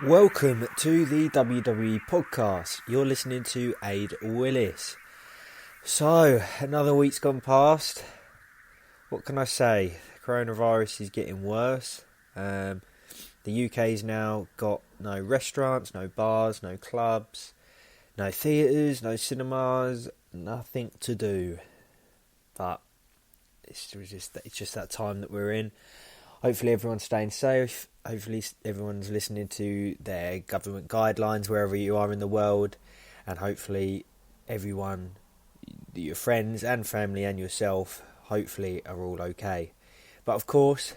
Welcome to the WWE podcast. You're listening to Aiden Willis. So, another week's gone past. What can I say? Coronavirus is getting worse. The UK's now got no restaurants, no bars, no clubs, no theatres, no cinemas, nothing to do. But it's just that time that we're in. Hopefully everyone's staying safe. Hopefully everyone's listening to their government guidelines wherever you are in the world. And hopefully everyone, your friends and family and yourself, hopefully are all okay. But of course,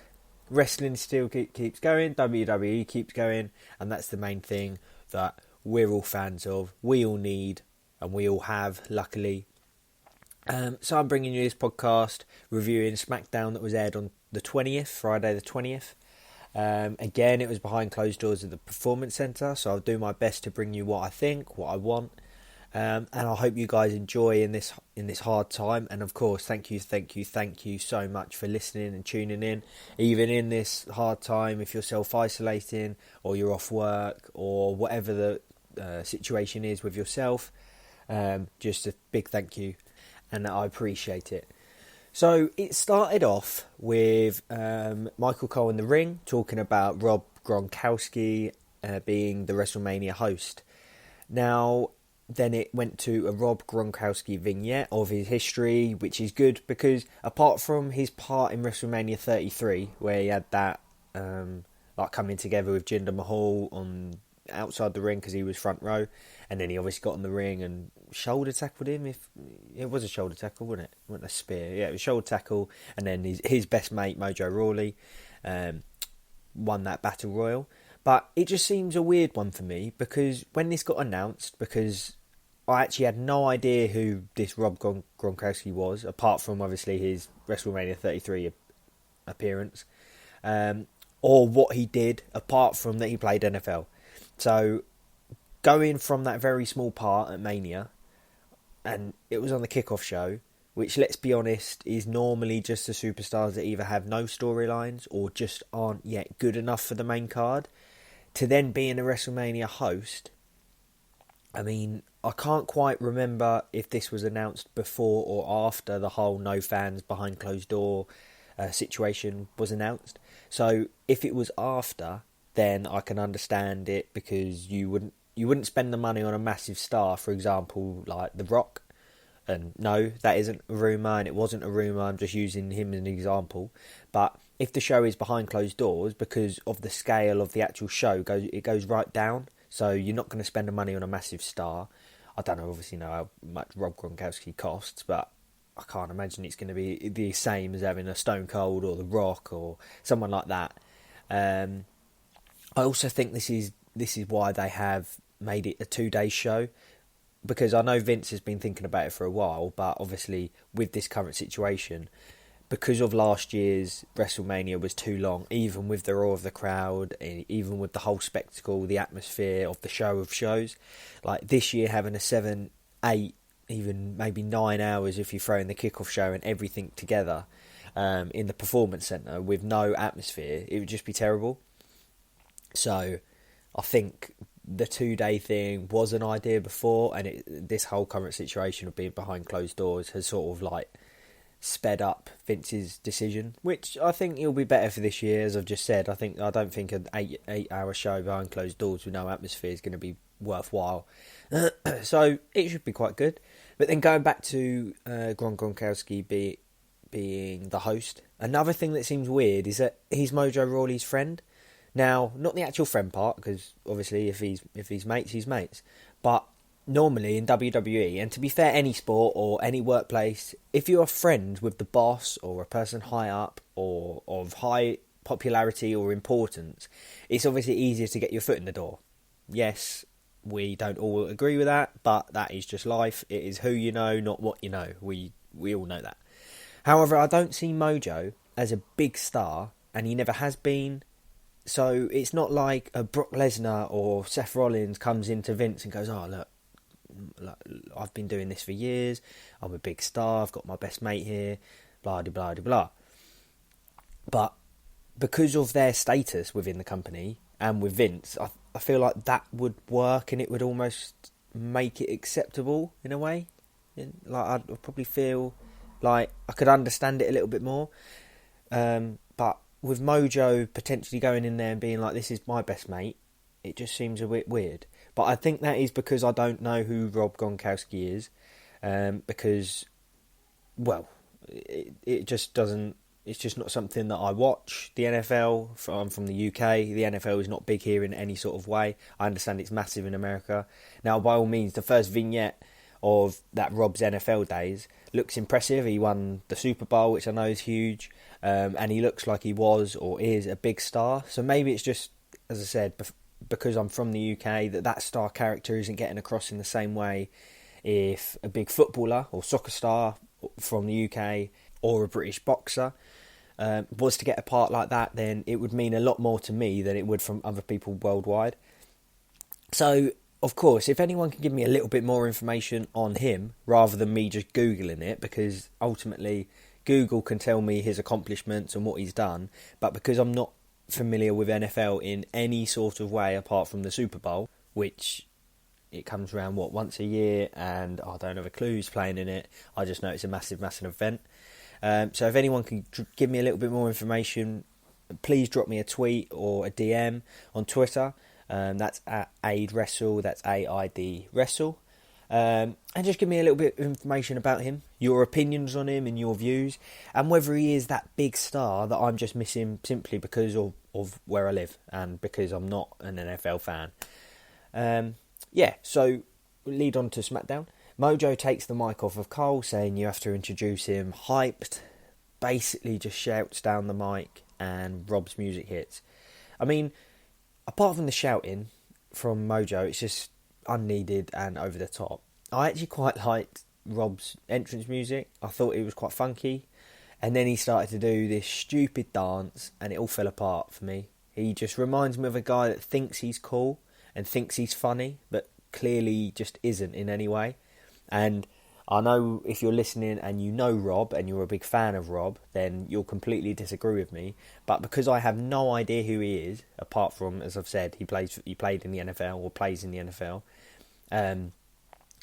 wrestling still keeps going. WWE keeps going. And that's the main thing that we're all fans of. We all need and we all have, luckily. So I'm bringing you this podcast reviewing Smackdown that was aired on the 20th, Friday the 20th. Again, it was behind closed doors at the Performance Centre, so I'll do my best to bring you what I think, what I want, and I hope you guys enjoy in this hard time. And of course, thank you so much for listening and tuning in, even in this hard time. If you're self-isolating or you're off work or whatever the situation is with yourself, just a big thank you, and I appreciate it. So it started off with Michael Cole in the ring talking about Rob Gronkowski being the WrestleMania host. Now, then it went to a Rob Gronkowski vignette of his history, which is good because apart from his part in WrestleMania 33, where he had that coming together with Jinder Mahal on outside the ring because he was front row, and then he obviously got in the ring and shoulder tackled him. If it was a shoulder tackle, wasn't it? It wasn't a spear. Yeah, it was shoulder tackle, and then his best mate Mojo Rawley won that battle royal. But it just seems a weird one for me because when this got announced, because I actually had no idea who this Rob Gronkowski was, apart from obviously his WrestleMania 33 appearance, or what he did, apart from that he played NFL. So, going from that very small part at Mania, and it was on the kickoff show, which, let's be honest, is normally just the superstars that either have no storylines or just aren't yet good enough for the main card, to then being a WrestleMania host. I mean, I can't quite remember if this was announced before or after the whole no fans behind closed door situation was announced. So, if it was after, then I can understand it because you wouldn't spend the money on a massive star, for example, like The Rock. And no, that isn't a rumour, and it wasn't a rumour, I'm just using him as an example. But if the show is behind closed doors, because of the scale of the actual show, it goes right down. So you're not going to spend the money on a massive star. I don't obviously know how much Rob Gronkowski costs, but I can't imagine it's going to be the same as having a Stone Cold or The Rock or someone like that. I also think this is why they have made it a 2-day show, because I know Vince has been thinking about it for a while, but obviously with this current situation, because of last year's WrestleMania was too long, even with the roar of the crowd, even with the whole spectacle, the atmosphere of the show of shows, like this year having a 7, 8, even maybe 9 hours if you throw in the kickoff show and everything together in the Performance Centre with no atmosphere, it would just be terrible. So I think the 2-day thing was an idea before, and this whole current situation of being behind closed doors has sort of like sped up Vince's decision, which I think it'll be better for this year. As I've just said, I don't think an 8-hour show behind closed doors with no atmosphere is going to be worthwhile. So it should be quite good. But then going back to Gronkowski being the host, another thing that seems weird is that he's Mojo Rawley's friend. Now, not the actual friend part, because obviously if he's mates, he's mates. But normally in WWE, and to be fair, any sport or any workplace, if you're friends with the boss or a person high up or of high popularity or importance, it's obviously easier to get your foot in the door. Yes, we don't all agree with that, but that is just life. It is who you know, not what you know. We all know that. However, I don't see Mojo as a big star, and he never has been. So it's not like a Brock Lesnar or Seth Rollins comes into Vince and goes, "Oh, look, I've been doing this for years. I'm a big star. I've got my best mate here. Blah, blah, blah, blah." But because of their status within the company, and with Vince, I feel like that would work, and it would almost make it acceptable in a way. Like I'd probably feel like I could understand it a little bit more. But with Mojo potentially going in there and being like, this is my best mate, it just seems a bit weird. But I think that is because I don't know who Rob Gronkowski is. Because, well, it just doesn't... It's just not something that I watch. The NFL, I'm from the UK, the NFL is not big here in any sort of way. I understand it's massive in America. Now, by all means, the first vignette of that Rob's NFL days looks impressive. He won the Super Bowl, which I know is huge, and he looks like he was or is a big star. So maybe it's just, as I said, because I'm from the UK, that star character isn't getting across in the same way. If a big footballer or soccer star from the UK or a British boxer was to get a part like that, then it would mean a lot more to me than it would from other people worldwide. So, of course, if anyone can give me a little bit more information on him, rather than me just Googling it, because ultimately Google can tell me his accomplishments and what he's done, but because I'm not familiar with NFL in any sort of way apart from the Super Bowl, which it comes around, once a year, and I don't have a clue who's playing in it. I just know it's a massive, massive event. So if anyone can give me a little bit more information, please drop me a tweet or a DM on Twitter. That's at Aid Wrestle, that's AID Wrestle. And just give me a little bit of information about him, your opinions on him and your views, and whether he is that big star that I'm just missing simply because of where I live and because I'm not an NFL fan. So lead on to Smackdown. Mojo takes the mic off of Cole, saying you have to introduce him, hyped, basically just shouts down the mic, and Rob's music hits. I mean, apart from the shouting from Mojo, it's just unneeded and over the top. I actually quite liked Rob's entrance music. I thought it was quite funky, and then he started to do this stupid dance, and it all fell apart for me. He just reminds me of a guy that thinks he's cool and thinks he's funny, but clearly just isn't in any way. And I know if you're listening and you know Rob and you're a big fan of Rob, then you'll completely disagree with me. But because I have no idea who he is, apart from, as I've said, he played in the NFL or plays in the NFL, I'm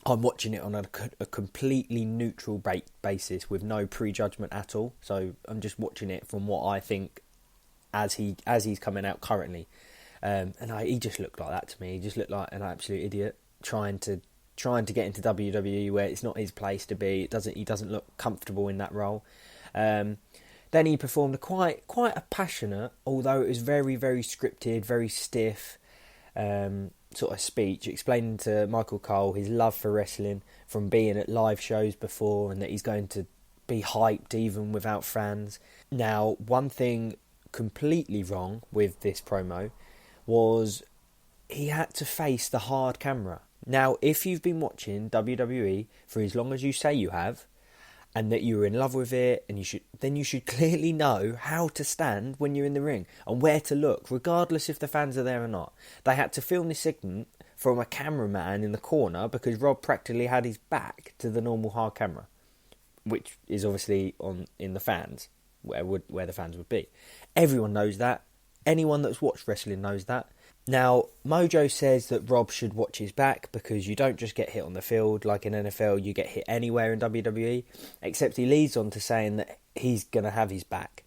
watching it on a completely neutral basis with no prejudgment at all. So I'm just watching it from what I think as he's coming out currently. He just looked like that to me. He just looked like an absolute idiot trying to get into WWE where it's not his place to be. He doesn't look comfortable in that role. Then he performed a quite a passionate, although it was very, very scripted, very stiff sort of speech, explaining to Michael Cole his love for wrestling from being at live shows before, and that he's going to be hyped even without fans. Now, one thing completely wrong with this promo was he had to face the hard camera. Now, if you've been watching WWE for as long as you say you have, and that you're in love with it, and you should clearly know how to stand when you're in the ring and where to look, regardless if the fans are there or not. They had to film this segment from a cameraman in the corner because Rob practically had his back to the normal hard camera, which is obviously in the fans, where the fans would be. Everyone knows that. Anyone that's watched wrestling knows that. Now, Mojo says that Rob should watch his back because you don't just get hit on the field like in NFL, you get hit anywhere in WWE, except he leads on to saying that he's going to have his back.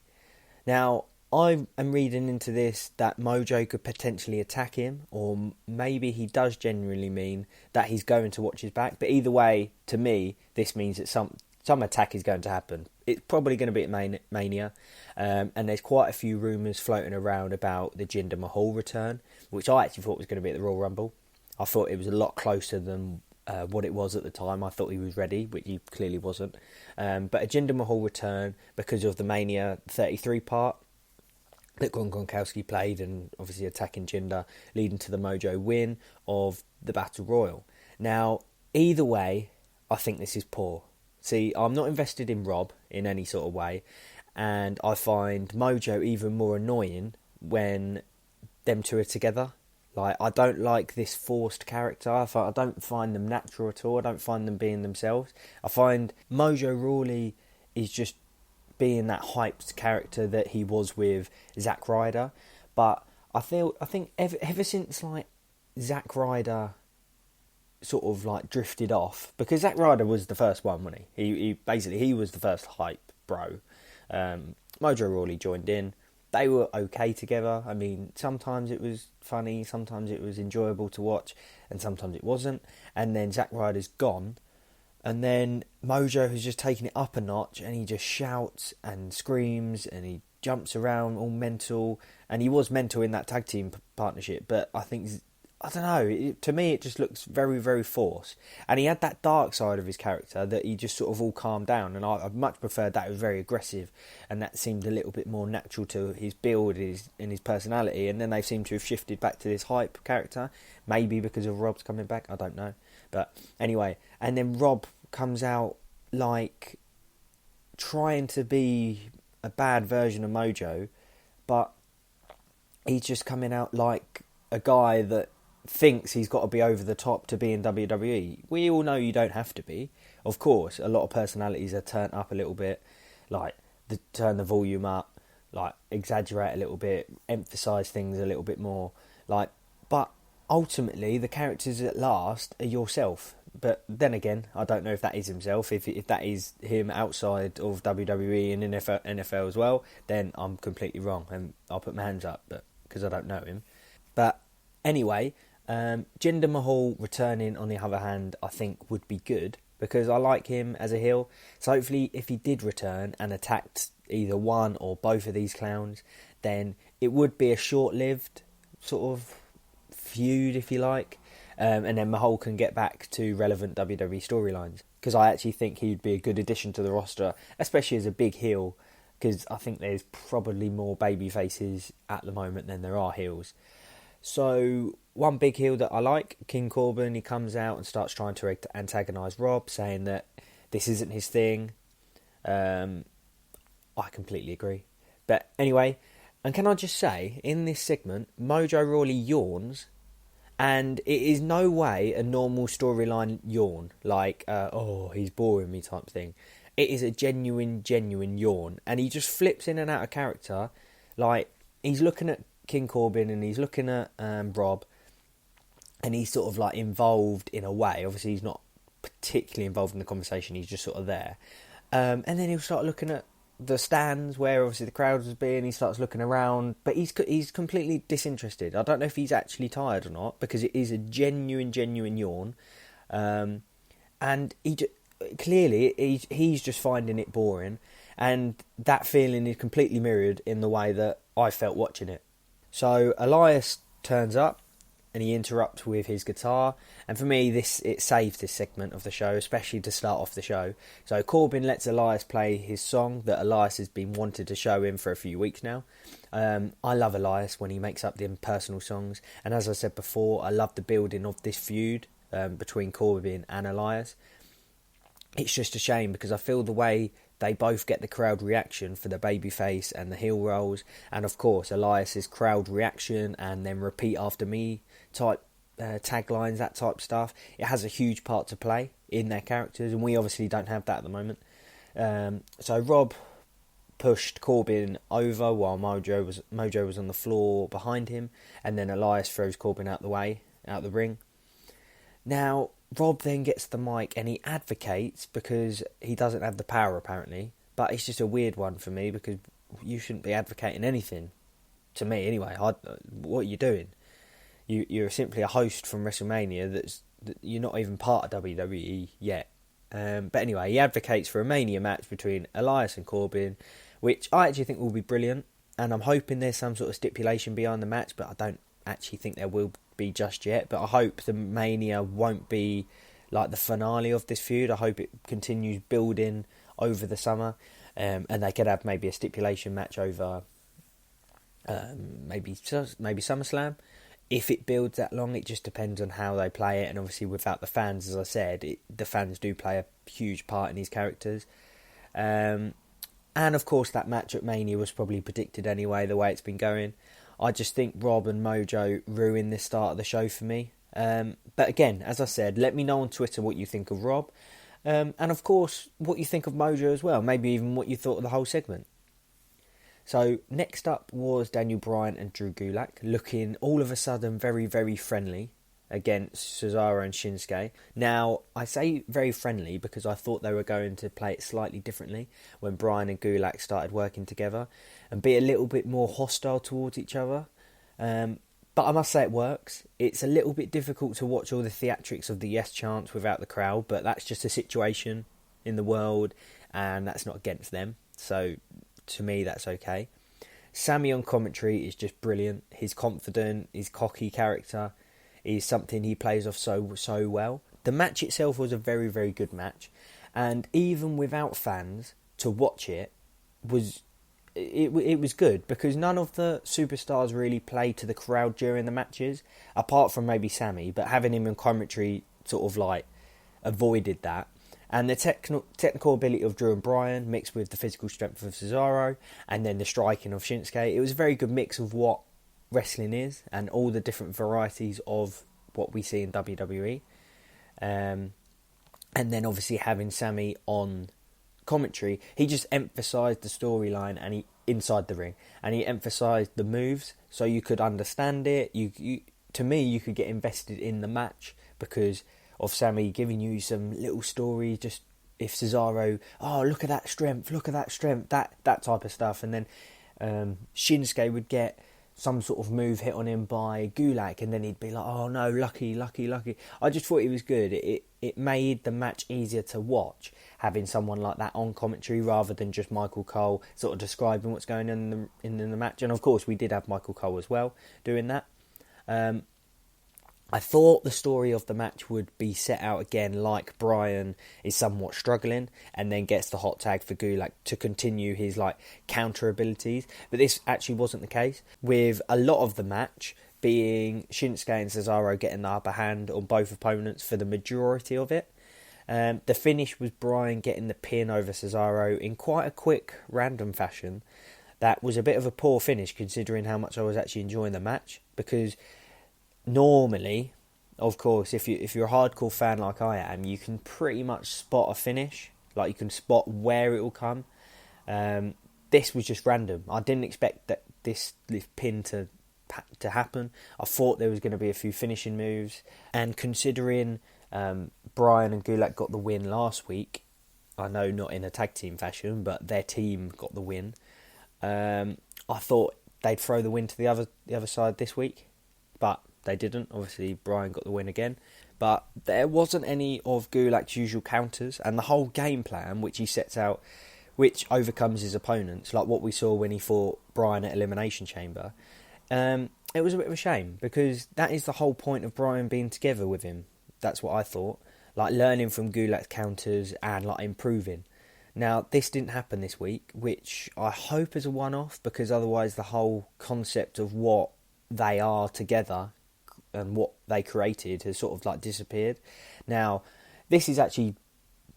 Now, I am reading into this that Mojo could potentially attack him, or maybe he does genuinely mean that he's going to watch his back, but either way, to me, this means that some attack is going to happen. It's probably going to be at Mania, and there's quite a few rumours floating around about the Jinder Mahal return, which I actually thought was going to be at the Royal Rumble. I thought it was a lot closer than what it was at the time. I thought he was ready, which he clearly wasn't. But a Jinder Mahal return because of the Mania 33 part that Gronkowski played, and obviously attacking Jinder, leading to the Mojo win of the Battle Royal. Now, either way, I think this is poor. See, I'm not invested in Rob in any sort of way, and I find Mojo even more annoying when them two are together. Like, I don't like this forced character. I don't find them natural at all. I don't find them being themselves. I find Mojo Rawley is just being that hyped character that he was with Zack Ryder, but I think ever since like Zack Ryder sort of like drifted off, because Zack Ryder was the first one, wasn't he? He basically he was the first hype bro. Mojo Rawley joined in. They were okay together. I mean, sometimes it was funny, sometimes it was enjoyable to watch, and sometimes it wasn't. And then Zack Ryder's gone, and then Mojo has just taken it up a notch, and he just shouts and screams, and he jumps around all mental, and he was mental in that tag team partnership, but I don't know, to me it just looks very, very forced. And he had that dark side of his character that he just sort of all calmed down, and I much preferred that. It was very aggressive, and that seemed a little bit more natural to his build and his personality. And then they seem to have shifted back to this hype character, maybe because of Rob's coming back, I don't know. But anyway, and then Rob comes out like trying to be a bad version of Mojo, but he's just coming out like a guy that thinks he's got to be over the top to be in WWE. We all know you don't have to be. Of course, a lot of personalities are turned up a little bit, like turn the volume up, like exaggerate a little bit, emphasise things a little bit more. But ultimately, the characters at last are yourself. But then again, I don't know if that is himself. If that is him outside of WWE and NFL as well, then I'm completely wrong, and I'll put my hands up, but because I don't know him. But anyway, Jinder Mahal returning, on the other hand, I think would be good, because I like him as a heel. So hopefully, if he did return and attacked either one or both of these clowns, then it would be a short-lived sort of feud, if you like. And then Mahal can get back to relevant WWE storylines, because I actually think he'd be a good addition to the roster, especially as a big heel, because I think there's probably more baby faces at the moment than there are heels. So one big heel that I like, King Corbin, he comes out and starts trying to antagonise Rob, saying that this isn't his thing. I completely agree. But anyway, and can I just say, in this segment, Mojo Rawley yawns, and it is no way a normal storyline yawn, like, he's boring me type thing. It is a genuine yawn, and he just flips in and out of character. Like, he's looking at King Corbin and he's looking at Rob, and he's sort of like involved in a way. Obviously, he's not particularly involved in the conversation, he's just sort of there. And then he'll start looking at the stands where obviously the crowd was being. He starts looking around, but he's completely disinterested. I don't know if he's actually tired or not, because it is a genuine yawn, and he's just finding it boring, and that feeling is completely mirrored in the way that I felt watching it. So Elias turns up and he interrupts with his guitar, and for me it saves this segment of the show, especially to start off the show. So Corbin lets Elias play his song that Elias has been wanted to show him for a few weeks now. I love Elias when he makes up the personal songs, and as I said before, I love the building of this feud between Corbin and Elias. It's just a shame, because I feel the way they both get the crowd reaction for the babyface and the heel rolls, and of course Elias's crowd reaction and then repeat after me type taglines, that type stuff. It has a huge part to play in their characters, and we obviously don't have that at the moment. So Rob pushed Corbin over while Mojo was on the floor behind him, and then Elias throws Corbin out the ring. Now, Rob then gets the mic and he advocates, because he doesn't have the power apparently, but it's just a weird one for me, because you shouldn't be advocating anything, to me anyway. What are you doing? You're simply a host from WrestleMania that you're not even part of WWE yet. But anyway, he advocates for a Mania match between Elias and Corbin, which I actually think will be brilliant, and I'm hoping there's some sort of stipulation behind the match, but I don't actually think there will be just yet. But I hope the Mania won't be like the finale of this feud. I hope it continues building over the summer, and they could have maybe a stipulation match over maybe SummerSlam. If it builds that long, it just depends on how they play it, and obviously without the fans, as I said, the fans do play a huge part in these characters. And of course that match at Mania was probably predicted anyway, the way it's been going. I just think Rob and Mojo ruined this start of the show for me. But again, as I said, let me know on Twitter what you think of Rob. And of course, what you think of Mojo as well. Maybe even what you thought of the whole segment. So next up was Daniel Bryan and Drew Gulak, looking all of a sudden very, very friendly against Cesaro and Shinsuke. Now, I say very friendly because I thought they were going to play it slightly differently when Bryan and Gulak started working together and be a little bit more hostile towards each other. But I must say it works. It's a little bit difficult to watch all the theatrics of the yes chants without the crowd, but that's just a situation in the world and that's not against them. So to me, that's okay. Sammy on commentary is just brilliant. He's confident, his cocky character is something he plays off so well. The match itself was a very, very good match, and even without fans to watch it was good because none of the superstars really played to the crowd during the matches, apart from maybe Sammy, but having him in commentary sort of like avoided that. And the technical ability of Drew and Bryan mixed with the physical strength of Cesaro and then the striking of Shinsuke, it was a very good mix of what wrestling is and all the different varieties of what we see in WWE. And then obviously having Sammy on commentary, he just emphasised the storyline and he inside the ring, and he emphasised the moves so you could understand it. To me, you could get invested in the match because of Sammy giving you some little story, just if Cesaro, look at that strength, that type of stuff. And then Shinsuke would get some sort of move hit on him by Gulak, and then he'd be like, oh no, lucky. I just thought it was good. It made the match easier to watch, having someone like that on commentary rather than just Michael Cole sort of describing what's going on in the match. And of course, we did have Michael Cole as well doing that. I thought the story of the match would be set out again like Bryan is somewhat struggling and then gets the hot tag for Gulak to continue his like counter abilities. But this actually wasn't the case, with a lot of the match being Shinsuke and Cesaro getting the upper hand on both opponents for the majority of it. The finish was Bryan getting the pin over Cesaro in quite a quick, random fashion. That was a bit of a poor finish considering how much I was actually enjoying the match, because normally, of course, if you're a hardcore fan like I am, you can pretty much spot a finish. Like, you can spot where it will come. This was just random. I didn't expect that this pin to happen. I thought there was going to be a few finishing moves. And considering Bryan and Gulak got the win last week, I know not in a tag team fashion, but their team got the win. I thought they'd throw the win to the other side this week, but they didn't. Obviously, Bryan got the win again. But there wasn't any of Gulak's usual counters, and the whole game plan which he sets out, which overcomes his opponents, like what we saw when he fought Bryan at Elimination Chamber. It was a bit of a shame, because that is the whole point of Bryan being together with him. That's what I thought. Like, learning from Gulak's counters and like improving. Now, this didn't happen this week, which I hope is a one-off, because otherwise the whole concept of what they are together and what they created has sort of like disappeared. Now, this is actually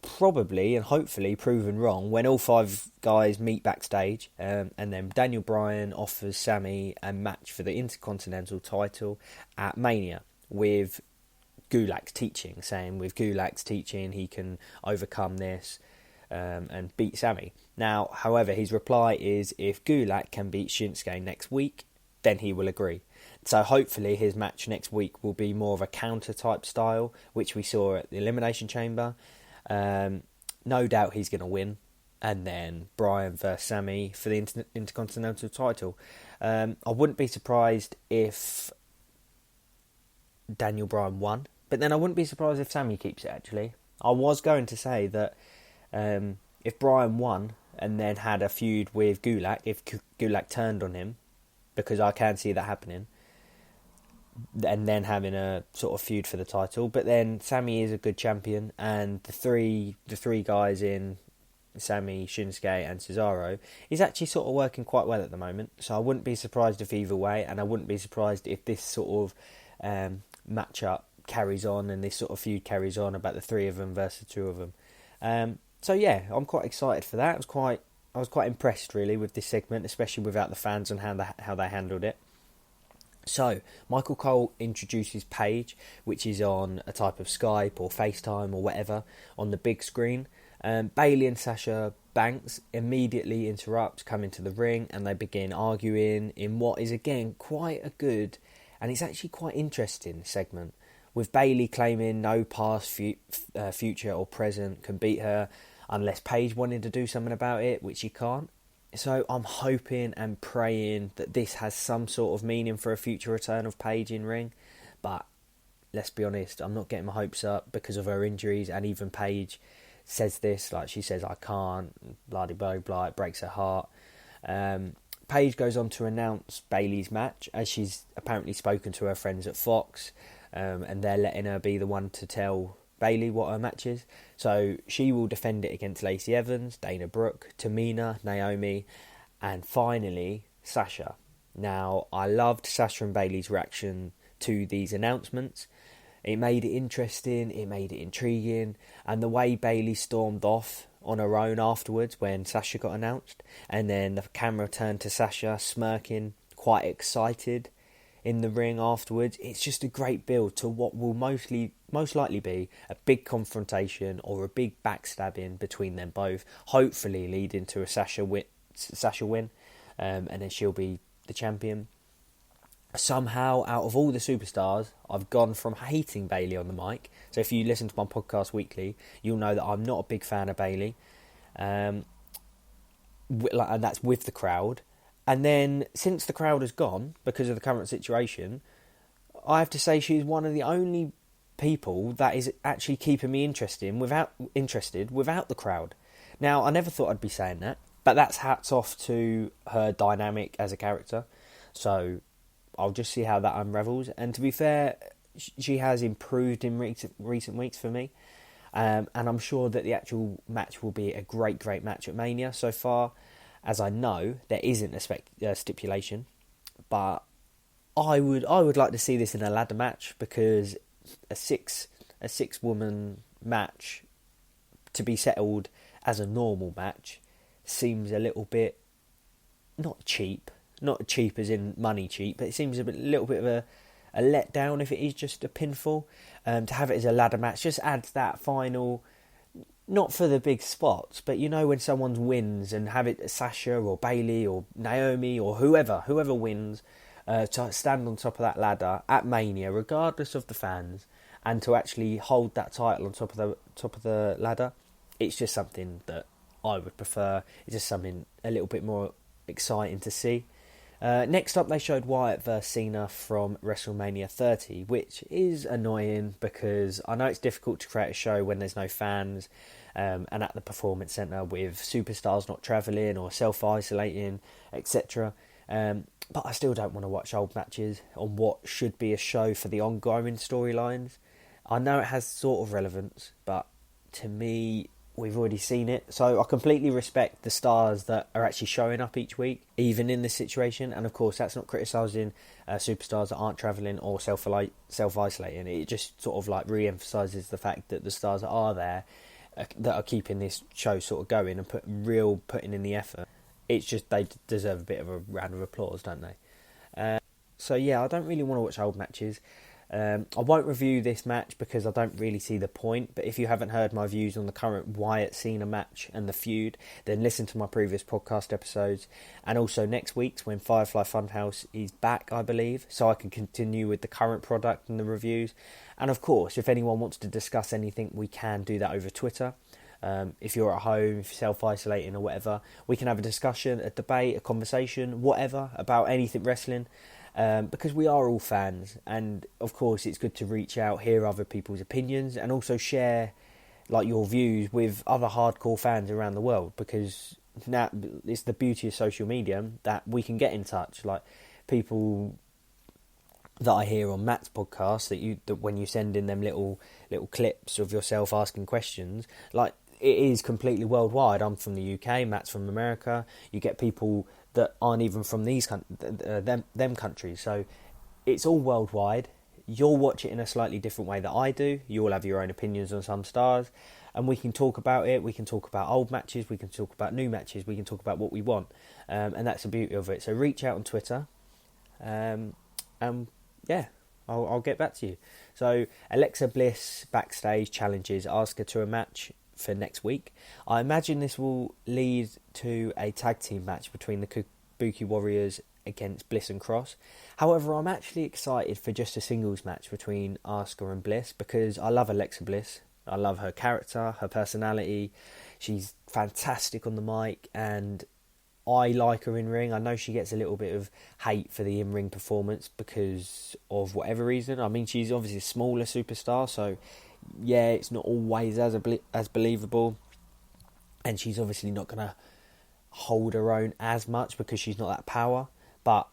probably and hopefully proven wrong when all five guys meet backstage, and then Daniel Bryan offers Sammy a match for the Intercontinental title at Mania with Gulak's teaching, saying with Gulak's teaching he can overcome this and beat Sammy. Now, however, his reply is if Gulak can beat Shinsuke next week, then he will agree. So hopefully his match next week will be more of a counter type style, which we saw at the Elimination Chamber. No doubt he's going to win, and then Bryan versus Sammy for the Intercontinental title. I wouldn't be surprised if Daniel Bryan won, but then I wouldn't be surprised if Sammy keeps it, actually. I was going to say that if Bryan won and then had a feud with Gulak, if Gulak turned on him, because I can see that happening, and then having a sort of feud for the title. But then Sammy is a good champion, and the three guys in Sammy, Shinsuke and Cesaro is actually sort of working quite well at the moment. So I wouldn't be surprised if either way, and I wouldn't be surprised if this sort of matchup carries on and this sort of feud carries on about the three of them versus the two of them. So yeah, I'm quite excited for that. I was quite impressed really with this segment, especially without the fans and how they handled it. So, Michael Cole introduces Paige, which is on a type of Skype or FaceTime or whatever, on the big screen. Bayley and Sasha Banks immediately interrupts, come into the ring, and they begin arguing in what is again quite a good, and it's actually quite interesting segment, with Bayley claiming no past, future or present can beat her unless Paige wanted to do something about it, which she can't. So I'm hoping and praying that this has some sort of meaning for a future return of Paige in ring. But let's be honest, I'm not getting my hopes up because of her injuries. And even Paige says this, like she says, I can't, blah, blah, blah, it breaks her heart. Paige goes on to announce Bayley's match, as she's apparently spoken to her friends at Fox. And they're letting her be the one to tell Bayley what her match is. So she will defend it against Lacey Evans, Dana Brooke, Tamina, Naomi, and finally Sasha. Now, I loved Sasha and Bayley's reaction to these announcements. It made it interesting, it made it intriguing, and the way Bayley stormed off on her own afterwards when Sasha got announced, and then the camera turned to Sasha smirking, quite excited in the ring afterwards. It's just a great build to what will most likely be a big confrontation or a big backstabbing between them both, hopefully leading to a Sasha win, and then she'll be the champion. Somehow, out of all the superstars, I've gone from hating Bayley on the mic. So if you listen to my podcast weekly, you'll know that I'm not a big fan of Bayley, and that's with the crowd. And then, since the crowd has gone, because of the current situation, I have to say she's one of the only people that is actually keeping me interested without the crowd. Now, I never thought I'd be saying that, but that's hats off to her dynamic as a character. So, I'll just see how that unravels. And to be fair, she has improved in recent weeks for me. And I'm sure that the actual match will be a great match at Mania. So far, as I know, there isn't a stipulation, but I would like to see this in a ladder match, because a six woman match to be settled as a normal match seems a little bit not cheap as in money cheap, but it seems a little bit of a letdown if it is just a pinfall. To have it as a ladder match just adds that final. Not for the big spots, but you know when someone wins, and have it Sasha or Bayley or Naomi or whoever wins, to stand on top of that ladder at Mania, regardless of the fans, and to actually hold that title on top of the ladder. It's just something that I would prefer. It's just something a little bit more exciting to see. Next up, they showed Wyatt vs Cena from WrestleMania 30, which is annoying because I know it's difficult to create a show when there's no fans, and at the Performance Centre with superstars not travelling or self-isolating, etc. But I still don't want to watch old matches on what should be a show for the ongoing storylines. I know it has sort of relevance, but to me, we've already seen it. So I completely respect the stars that are actually showing up each week, even in this situation. And of course, that's not criticising superstars that aren't travelling or self-isolating. It just sort of like re-emphasises the fact that the stars that are there, that are keeping this show sort of going and putting in the effort. It's just they deserve a bit of a round of applause, don't they? So yeah, I don't really want to watch old matches. I won't review this match because I don't really see the point, but if you haven't heard my views on the current Wyatt-Cena match and the feud, then listen to my previous podcast episodes, and also next week's when Firefly Funhouse is back, I believe, so I can continue with the current product and the reviews. And of course, if anyone wants to discuss anything, we can do that over Twitter. If you're at home, if you're self-isolating or whatever, we can have a discussion, a debate, a conversation, whatever, about anything wrestling. Because we are all fans, and of course it's good to reach out, hear other people's opinions, and also share like your views with other hardcore fans around the world, because now it's the beauty of social media that we can get in touch. Like people that I hear on Matt's podcast, that when you send in them little clips of yourself asking questions, like it is completely worldwide. I'm from the UK, Matt's from America. You get people that aren't even from them countries. So it's all worldwide. You'll watch it in a slightly different way that I do. You'll have your own opinions on some stars, and we can talk about it. We can talk about old matches. We can talk about new matches. We can talk about what we want, and that's the beauty of it. So reach out on Twitter, and yeah, I'll get back to you. So Alexa Bliss backstage challenges Asuka to a match for next week. I imagine this will lead to a tag team match between the Kabuki Warriors against Bliss and Cross. However, I'm actually excited for just a singles match between Asuka and Bliss because I love Alexa Bliss. I love her character, her personality. She's fantastic on the mic and I like her in ring. I know she gets a little bit of hate for the in-ring performance because of whatever reason. I mean, she's obviously a smaller superstar, so yeah, it's not always as believable. And she's obviously not going to hold her own as much because she's not that power. But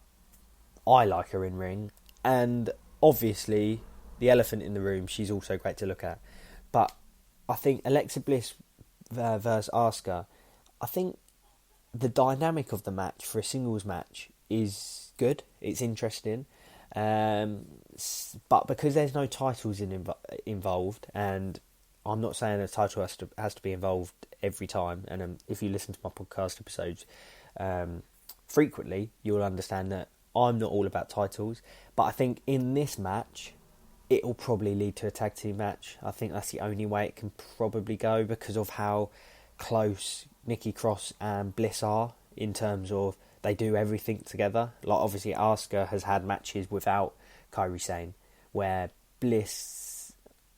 I like her in ring. And obviously, the elephant in the room, she's also great to look at. But I think Alexa Bliss versus Asuka, I think the dynamic of the match for a singles match is good. It's interesting. But because there's no titles involved, and I'm not saying a title has to be involved every time, and if you listen to my podcast episodes frequently, you'll understand that I'm not all about titles. But I think in this match, it'll probably lead to a tag team match. I think that's the only way it can probably go because of how close Nikki Cross and Bliss are in terms of they do everything together. Like obviously Asuka has had matches without Kairi Sane where Bliss,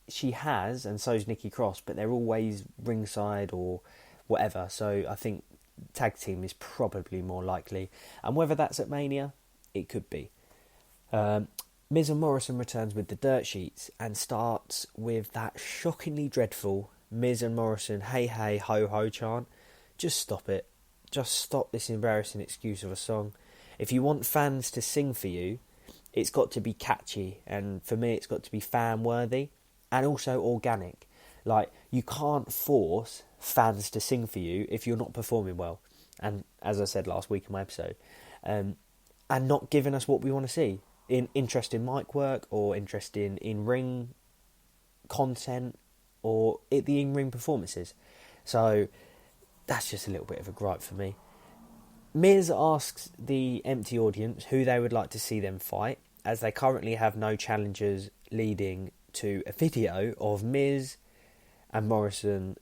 she has, and so's Nikki Cross, but they're always ringside or whatever. So I think tag team is probably more likely. And whether that's at Mania, it could be. Miz and Morrison returns with the dirt sheets and starts with that shockingly dreadful Miz and Morrison hey hey ho ho chant. Just stop it. Just stop this embarrassing excuse of a song. If you want fans to sing for you, it's got to be catchy, and for me it's got to be fan worthy and also organic. Like, you can't force fans to sing for you if you're not performing well. And as I said last week in my episode, and not giving us what we want to see. Interest in mic work or interest in ring content or the in-ring performances. So that's just a little bit of a gripe for me. Miz asks the empty audience who they would like to see them fight, as they currently have no challengers, leading to a video of Miz and Morrison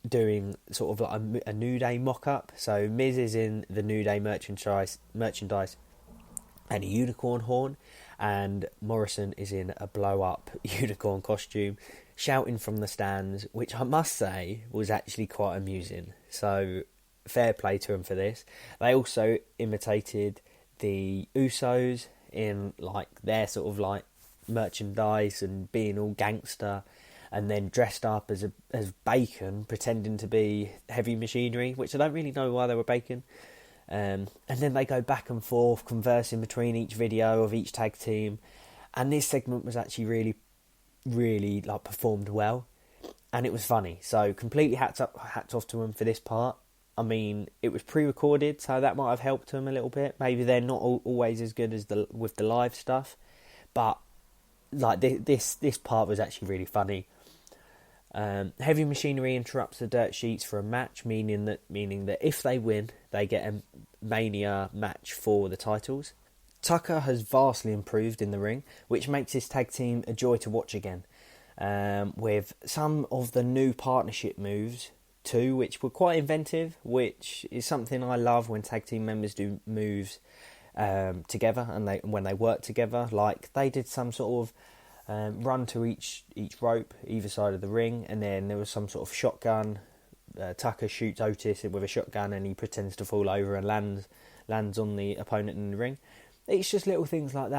doing sort of like a New Day mock-up. So Miz is in the New Day merchandise and a unicorn horn, and Morrison is in a blow-up unicorn costume, shouting from the stands, which I must say was actually quite amusing. So fair play to them for this. They also imitated the Usos in like their sort of like merchandise and being all gangster, and then dressed up as Bacon, pretending to be Heavy Machinery, which I don't really know why they were Bacon. And then they go back and forth, conversing between each video of each tag team. And this segment was actually really, really like performed well, and it was funny. So completely hats off to them for this part. I mean, it was pre-recorded, so that might have helped them a little bit. Maybe they're not always as good as with the live stuff, but like this part was actually really funny. Heavy Machinery interrupts the dirt sheets for a match, meaning that if they win, they get a Mania match for the titles. Tucker has vastly improved in the ring, which makes his tag team a joy to watch again, with some of the new partnership moves too, which were quite inventive, which is something I love when tag team members do moves together and when they work together. Like they did some sort of run to each rope either side of the ring, and then there was some sort of shotgun. Tucker shoots Otis with a shotgun and he pretends to fall over and lands on the opponent in the ring. It's just little things like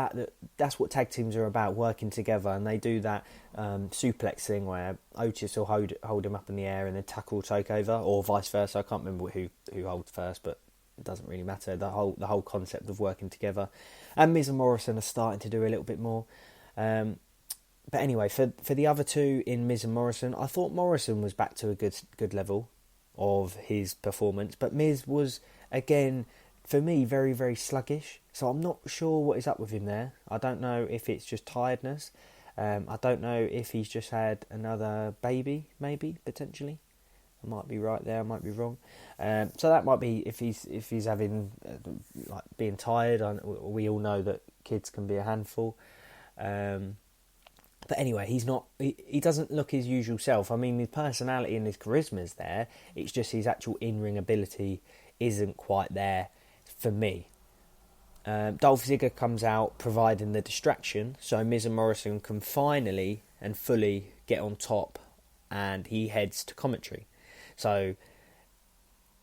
that's what tag teams are about, working together. And they do that suplex thing where Otis will hold him up in the air and then Tucker will take over, or vice versa. I can't remember who holds first, but it doesn't really matter. The whole concept of working together. And Miz and Morrison are starting to do a little bit more. But anyway, for the other two in Miz and Morrison, I thought Morrison was back to a good level of his performance, but Miz was, again, for me, very, very sluggish. So I'm not sure what is up with him there. I don't know if it's just tiredness. I don't know if he's just had another baby, maybe, potentially. I might be right there, I might be wrong. So that might be if he's having, like, being tired. We all know that kids can be a handful. But anyway, he's not. He doesn't look his usual self. I mean, his personality and his charisma is there. It's just his actual in-ring ability isn't quite there for me. Dolph Ziggler comes out providing the distraction, so Miz and Morrison can finally and fully get on top, and he heads to commentary. So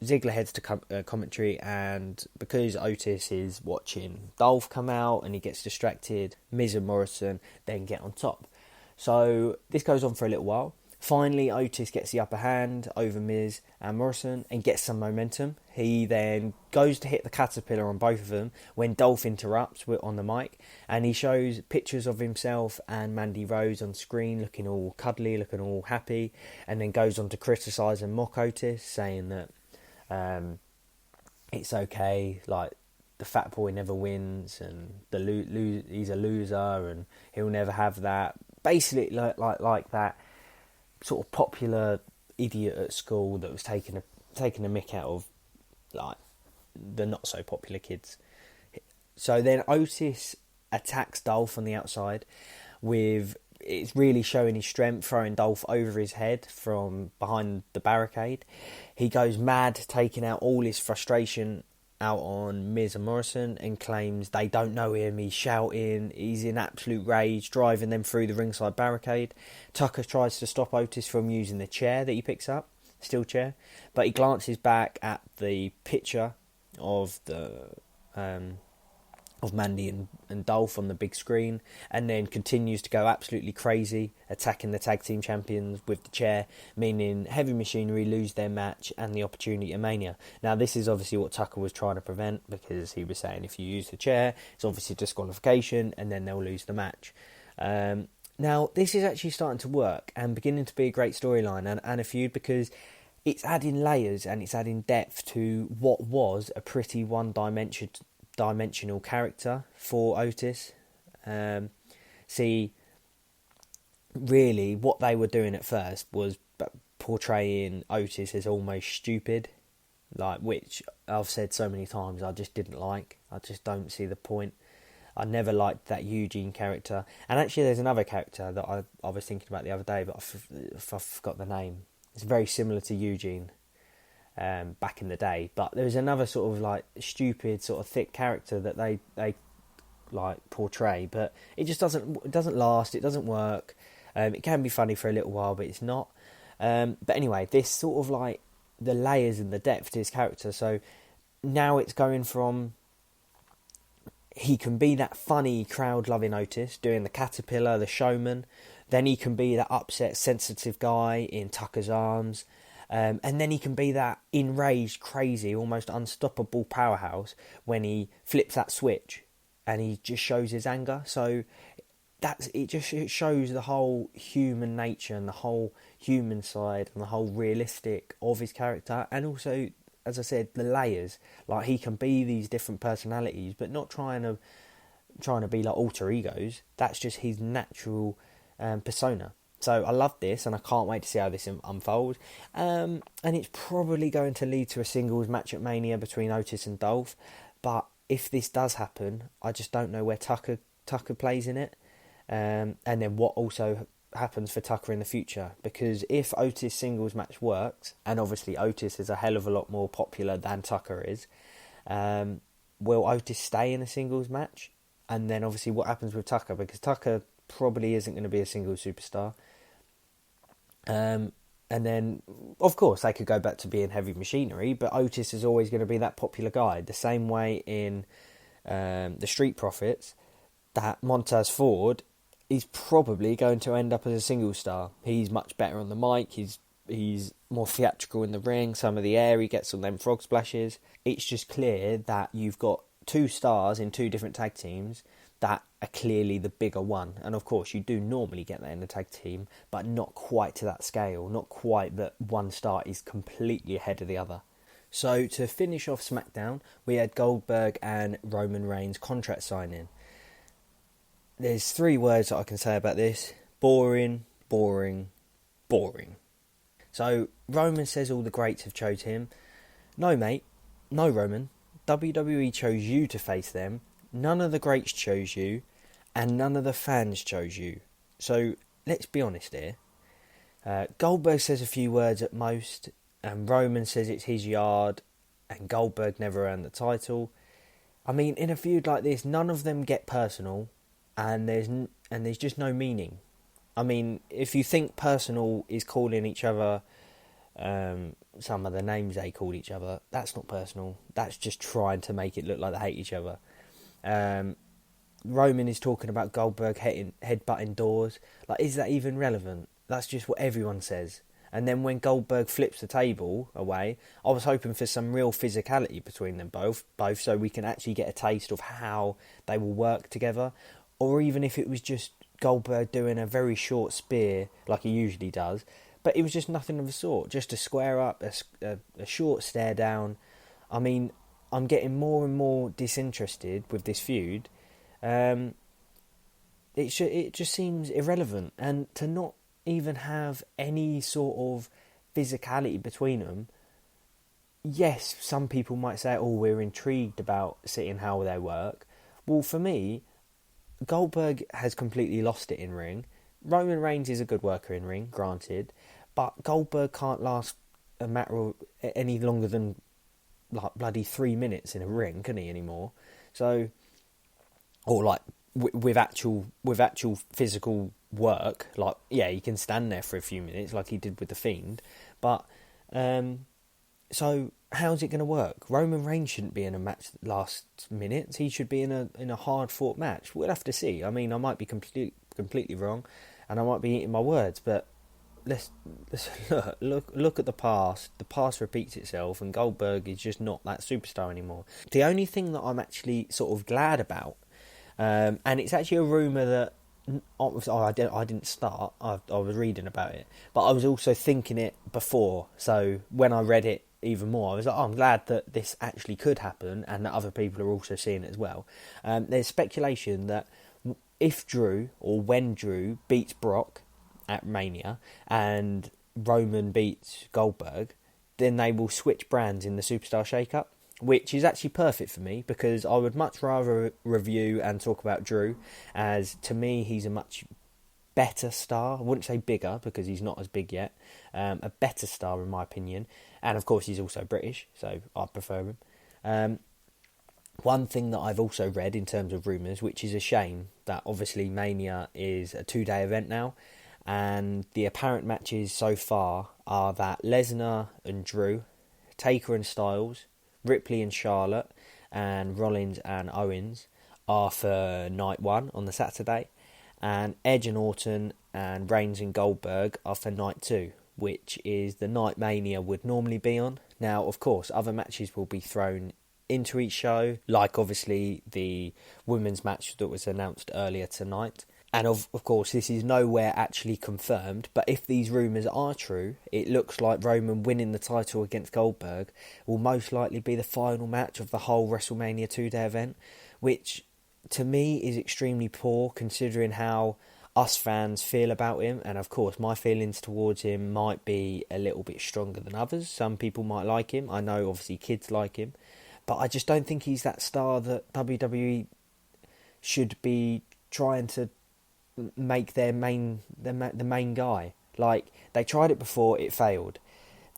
Ziggler heads to commentary, and because Otis is watching Dolph come out and he gets distracted, Miz and Morrison then get on top. So this goes on for a little while. Finally, Otis gets the upper hand over Miz and Morrison and gets some momentum. He then goes to hit the caterpillar on both of them when Dolph interrupts on the mic, and he shows pictures of himself and Mandy Rose on screen looking all cuddly, looking all happy, and then goes on to criticise and mock Otis, saying that it's okay, like the fat boy never wins, and he's a loser, and he'll never have that. Basically, like that sort of popular idiot at school that was taking a mick out of like the not so popular kids. So then Otis attacks Dolph on the outside with, it's really showing his strength, throwing Dolph over his head from behind the barricade. He goes mad, taking out all his frustration out on Miz and Morrison, and claims they don't know him. He's shouting, he's in absolute rage, driving them through the ringside barricade. Tucker tries to stop Otis from using the chair that he picks up, steel chair, but he glances back at the picture of of Mandy and Dolph on the big screen, and then continues to go absolutely crazy, attacking the tag team champions with the chair, meaning Heavy Machinery lose their match and the opportunity at Mania. Now, this is obviously what Tucker was trying to prevent, because he was saying if you use the chair, it's obviously disqualification, and then they'll lose the match. Now, this is actually starting to work and beginning to be a great storyline and a feud, because it's adding layers and it's adding depth to what was a pretty one-dimensional character for Otis. See, really, what they were doing at first was portraying Otis as almost stupid, like, which I've said so many times I just didn't like. I just don't see the point. I never liked that Eugene character. And actually, there's another character that I was thinking about the other day, but I forgot the name. It's very similar to Eugene back in the day. But there's another sort of like stupid, sort of thick character that they like portray, but it just doesn't last. It doesn't work. It can be funny for a little while, but it's not. But anyway, this sort of like the layers and the depth to his character. So now it's going from, he can be that funny, crowd-loving Otis, doing the caterpillar, the showman. Then he can be that upset, sensitive guy in Tucker's arms. And then he can be that enraged, crazy, almost unstoppable powerhouse when he flips that switch and he just shows his anger. So it shows the whole human nature and the whole human side and the whole realistic of his character. And also, as I said, the layers. Like, he can be these different personalities, but not trying to be like alter egos. That's just his natural persona. So I love this, and I can't wait to see how this unfolds. And it's probably going to lead to a singles match at Mania between Otis and Dolph. But if this does happen, I just don't know where Tucker plays in it. And then what also happens for Tucker in the future. Because if Otis singles match works, and obviously Otis is a hell of a lot more popular than Tucker is, will Otis stay in a singles match? And then obviously what happens with Tucker? Because Tucker probably isn't going to be a singles superstar. And then, of course, they could go back to being Heavy Machinery, but Otis is always going to be that popular guy. The same way in the Street Profits, that Montez Ford is probably going to end up as a single star. He's much better on the mic. He's more theatrical in the ring. Some of the air he gets on them frog splashes. It's just clear that you've got two stars in two different tag teams that are clearly the bigger one. And of course, you do normally get that in a tag team, but not quite to that scale. Not quite that one star is completely ahead of the other. So to finish off Smackdown, we had Goldberg and Roman Reigns contract signing. There's 3 words that I can say about this. Boring, boring, boring. So Roman says all the greats have chose him. No, mate. No, Roman. WWE chose you to face them. None of the greats chose you, and none of the fans chose you. So let's be honest here. Goldberg says a few words at most, and Roman says it's his yard, and Goldberg never earned the title. I mean, in a feud like this, none of them get personal, and there's just no meaning. I mean, if you think personal is calling each other some of the names they called each other, that's not personal. That's just trying to make it look like they hate each other. Roman is talking about Goldberg headbutting doors. Like, is that even relevant? That's just what everyone says. And then when Goldberg flips the table away, I was hoping for some real physicality between them both so we can actually get a taste of how they will work together. Or even if it was just Goldberg doing a very short spear like he usually does. But it was just nothing of the sort. Just a square up, a short stare down. I mean, I'm getting more and more disinterested with this feud. It just seems irrelevant. And to not even have any sort of physicality between them. Yes, some people might say, oh, we're intrigued about seeing how they work. Well, for me, Goldberg has completely lost it in ring. Roman Reigns is a good worker in ring, granted, but Goldberg can't last a matter of any longer than like bloody 3 minutes in a ring, can he, anymore? So, or like with actual physical work, like, yeah, he can stand there for a few minutes like he did with the Fiend, but so how's it going to work? Roman Reigns shouldn't be in a match that lasts minutes. He should be in a hard fought match. We'll have to see. I mean, I might be completely wrong, and I might be eating my words, but let's look at the past. The past repeats itself, and Goldberg is just not that superstar anymore. The only thing that I'm actually sort of glad about, and it's actually a rumour that I didn't start. I was reading about it, but I was also thinking it before. So when I read it even more, I was like, oh, I'm glad that this actually could happen, and that other people are also seeing it as well. There's speculation that if Drew, or when Drew beats Brock at Mania and Roman beats Goldberg, then they will switch brands in the Superstar Shake-Up, which is actually perfect for me, because I would much rather review and talk about Drew, as to me he's a much better star. I wouldn't say bigger, because he's not as big yet. A better star in my opinion, and of course he's also British, so I prefer him. One thing that I've also read in terms of rumours, which is a shame, that obviously Mania is a 2-day event now, and the apparent matches so far are that Lesnar and Drew, Taker and Styles, Ripley and Charlotte, and Rollins and Owens are for night 1 on the Saturday, and Edge and Orton and Reigns and Goldberg are for night 2, which is the night Mania would normally be on. Now, of course, other matches will be thrown into each show, like obviously the women's match that was announced earlier tonight. And of course, this is nowhere actually confirmed, but if these rumours are true, it looks like Roman winning the title against Goldberg will most likely be the final match of the whole WrestleMania 2-day event, which to me is extremely poor, considering how us fans feel about him. And of course, my feelings towards him might be a little bit stronger than others. Some people might like him. I know obviously kids like him, but I just don't think he's that star that WWE should be trying to make the main guy. Like, they tried it before, it failed.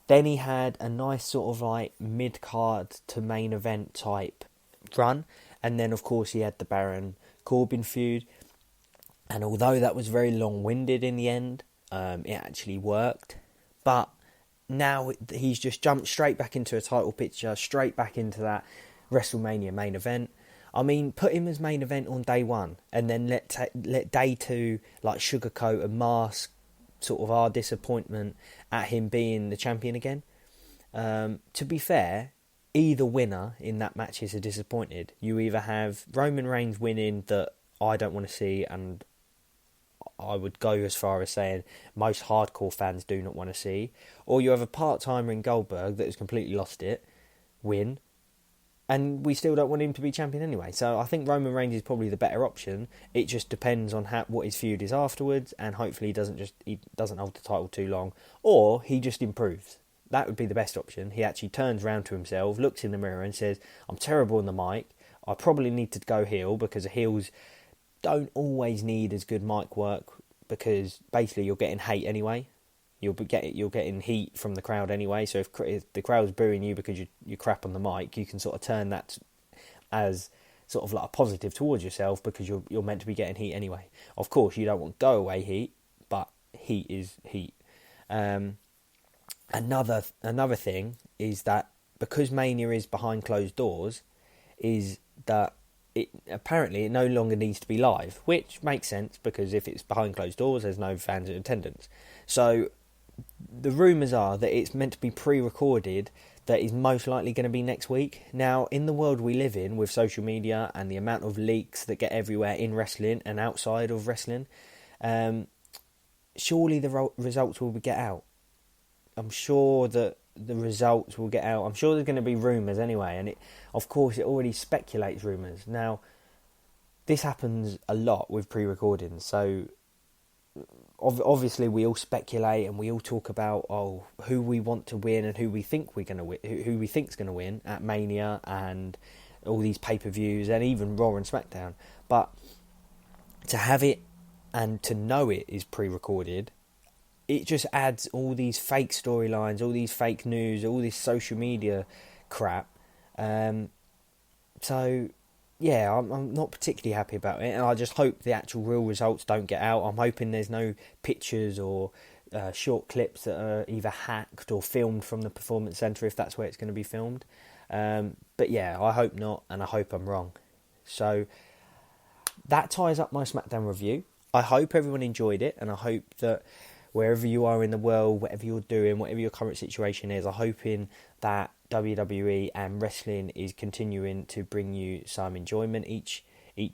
Then he had a nice sort of like mid-card to main event type run, and then of course he had the Baron Corbin feud, and although that was very long-winded in the end, it actually worked. But now he's just jumped straight back into a title picture, straight back into that WrestleMania main event. I mean, put him as main event on day 1, and then let day 2 like sugarcoat and mask sort of our disappointment at him being the champion again. To be fair, either winner in that match is a disappointed. You either have Roman Reigns winning that I don't want to see, and I would go as far as saying most hardcore fans do not want to see, or you have a part-timer in Goldberg that has completely lost it, win, and we still don't want him to be champion anyway. So I think Roman Reigns is probably the better option. It just depends on what his feud is afterwards, and hopefully he doesn't hold the title too long, or he just improves. That would be the best option. He actually turns around to himself, looks in the mirror and says, I'm terrible on the mic. I probably need to go heel, because heels don't always need as good mic work because basically you're getting hate anyway. You're getting heat from the crowd anyway. So if the crowd's booing you because you crap on the mic, you can sort of turn that as sort of like a positive towards yourself, because you're meant to be getting heat anyway. Of course, you don't want go away heat, but heat is heat. Another thing is that because Mania is behind closed doors, is that it no longer needs to be live, which makes sense, because if it's behind closed doors, there's no fans in attendance. So the rumours are that it's meant to be pre-recorded, that is most likely going to be next week. Now, in the world we live in, with social media and the amount of leaks that get everywhere in wrestling and outside of wrestling, surely the results will get out. I'm sure that the results will get out. I'm sure there's going to be rumours anyway, and of course it already speculates rumours. Now, this happens a lot with pre-recordings, so obviously we all speculate and we all talk about who we want to win and who we think we're going to win, who we think's going to win at Mania and all these pay-per-views and even Raw and Smackdown. But to have it and to know it is pre-recorded, it just adds all these fake storylines, all these fake news, all this social media crap. So yeah, I'm not particularly happy about it, and I just hope the actual real results don't get out. I'm hoping there's no pictures or short clips that are either hacked or filmed from the Performance Centre, if that's where it's going to be filmed. But yeah, I hope not, and I hope I'm wrong. So that ties up my Smackdown review. I hope everyone enjoyed it, and I hope that wherever you are in the world, whatever you're doing, whatever your current situation is, I'm hoping that WWE and wrestling is continuing to bring you some enjoyment each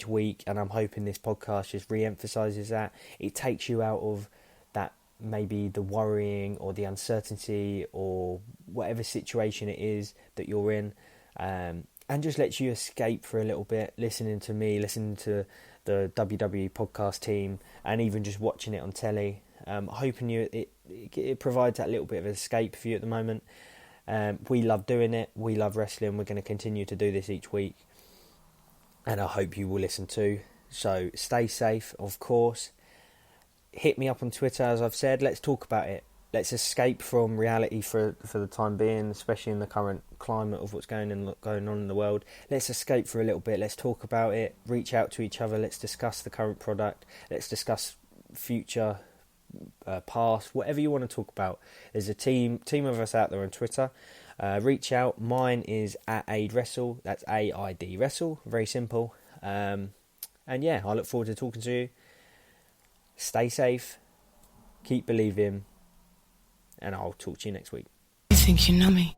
week, and I'm hoping this podcast just re-emphasises that. It takes you out of that, maybe the worrying or the uncertainty or whatever situation it is that you're in, and just lets you escape for a little bit, listening to me, listening to the WWE podcast team, and even just watching it on telly. Hoping it provides that little bit of escape for you at the moment. We love doing it. We love wrestling. We're going to continue to do this each week, and I hope you will listen too. So stay safe, of course. Hit me up on Twitter, as I've said. Let's talk about it. Let's escape from reality for the time being, especially in the current climate of what's going on in the world. Let's escape for a little bit. Let's talk about it. Reach out to each other. Let's discuss the current product. Let's discuss future, past, whatever you want to talk about. There's a team of us out there on Twitter. Reach out. Mine is at Aid Wrestle. That's AID Wrestle. Very simple. And yeah, I look forward to talking to you. Stay safe. Keep believing. And I'll talk to you next week. You think you know me?